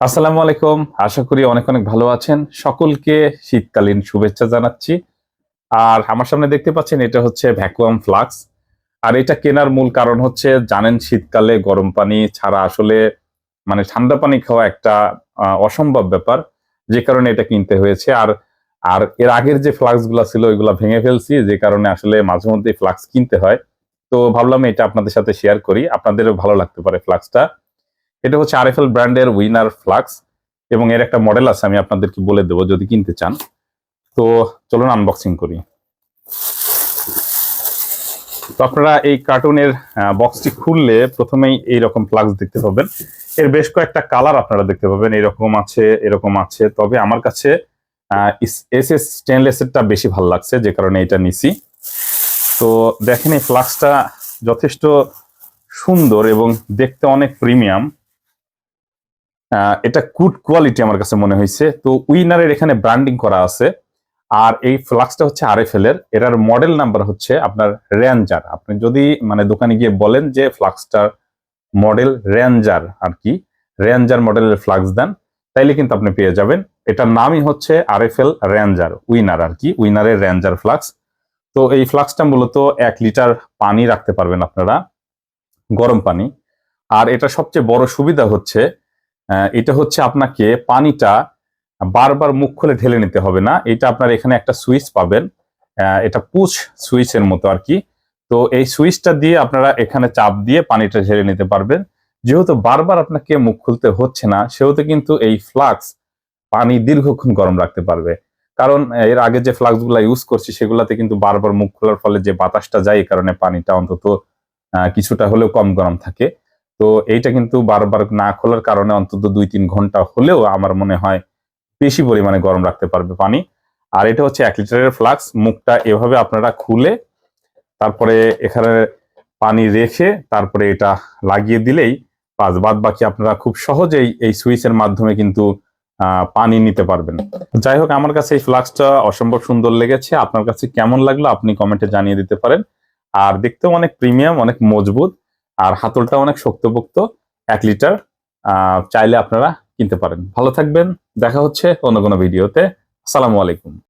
আসসালামু আলাইকুম। আশা করি অনেক অনেক ভালো আছেন। সকলকে শীতকালীন শুভেচ্ছা জানাচ্ছি। আর আমার সামনে দেখতে পাচ্ছেন এটা হচ্ছে ভ্যাকুয়াম ফ্লাক্স। আর এটা কেনার মূল কারণ হচ্ছে জানেন শীতকালে গরম পানি ছাড়া আসলে মানে ঠান্ডা পানি খাওয়া একটা অসম্ভব ব্যাপার। যে কারণে এটা কিনতে হয়েছে। আর আর এর আগের যে ফ্লাক্স গুলা ছিল ওইগুলা ভেঙে ফেলছি, যে কারণে আসলে মাঝে মধ্যে ফ্লাক্স কিনতে হয়। তো ভাবলাম এটা আপনাদের সাথে শেয়ার করি, আপনাদেরও ভালো লাগতে পারে ফ্লাক্সটা। এটা হচ্ছে আরএফএল ব্র্যান্ডের উইনার ফ্লাক্স এবং এর একটা মডেল আছে, আমি আপনাদেরকে বলে দেবো যদি কিনতে চান। তো চলুন আনবক্সিং করি। তো আপনারা এই কার্টুনের বক্সটি খুললে প্রথমেই এইরকম ফ্লাক্স দেখতে পাবেন। এর বেশ কয়েকটা কালার আপনারা দেখতে পাবেন, এরকম আছে এরকম আছে, তবে আমার কাছে এসএস স্টেনলেসেরটা বেশি ভালো লাগছে, যে কারণে এটা নিছি। তো দেখেন এই ফ্লাক্সটা যথেষ্ট সুন্দর এবং দেখতে অনেক প্রিমিয়াম। এটা গুড কোয়ালিটি আমার কাছে মনে হয়েছে। তো উইনারের এখানে ব্র্যান্ডিং করা আছে। আর এই ফ্লাক্সটা হচ্ছে আরএফএল এর, এটার মডেল নাম্বার হচ্ছে আপনার রেঞ্জার। আপনি যদি মানে দোকানে গিয়ে বলেন যে ফ্লাক্সটার মডেল রেঞ্জার আর কি, রেঞ্জার মডেলের ফ্লাক্স দেন, তাইলে কিন্তু আপনি পেয়ে যাবেন। এটার নামই হচ্ছে আরএফএল রেঞ্জার উইনার আর কি, উইনারের রেঞ্জার ফ্লাক্স। তো এই ফ্লাক্সটা মূলত 1 লিটার পানি রাখতে পারবেন আপনারা, গরম পানি। আর এটা সবচেয়ে বড় সুবিধা হচ্ছে এটা হচ্ছে আপনাকে পানিটা বারবার মুখ খুলে ঢেলে নিতে হবে না। এটা আপনার এখানে একটা সুইচ পাবেন, এটা পুশ সুইচের মতো আর কি। তো এই সুইচটা দিয়ে আপনারা এখানে চাপ দিয়ে পানিটা ঢেলে নিতে পারবেন। যেহেতু বারবার আপনাকে মুখ খুলতে হচ্ছে না, সেহেতু কিন্তু এই ফ্লাক্স পানি দীর্ঘক্ষণ গরম রাখতে পারবে। কারণ এর আগে যে ফ্লাক্স গুলা ইউজ করছি সেগুলাতে কিন্তু বারবার মুখ খোলার ফলে যে বাতাসটা যায়, এই কারণে পানিটা অন্তত কিছুটা হলেও কম গরম থাকে। তো এইটা কিন্তু বারবার না খোলার কারণে অন্তত 2-3 ঘন্টা হলেও আমার মনে হয় বেশি পরিমাণে গরম রাখতে পারবে পানি। আর এটা হচ্ছে 1 লিটারের ফ্লাক্স। মুখটা এভাবে আপনারা খুলে তারপরে এখানে পানি রেখে তারপরে এটা লাগিয়ে দিলেই বাদ বাকি আপনারা খুব সহজেই এই সুইচের মাধ্যমে কিন্তু পানি নিতে পারবেন। যাই হোক, আমার কাছে এই ফ্লাক্সটা অসম্ভব সুন্দর লেগেছে। আপনার কাছে কেমন লাগলো আপনি কমেন্টে জানিয়ে দিতে পারেন। আর দেখতেও অনেক প্রিমিয়াম, অনেক মজবুত, আর হাতলটা অনেক শক্তপোক্ত। 1 লিটার চাইলে আপনারা কিনতে পারেন। ভালো থাকবেন, দেখা হচ্ছে অন্য কোনো ভিডিওতে। আসসালামু আলাইকুম।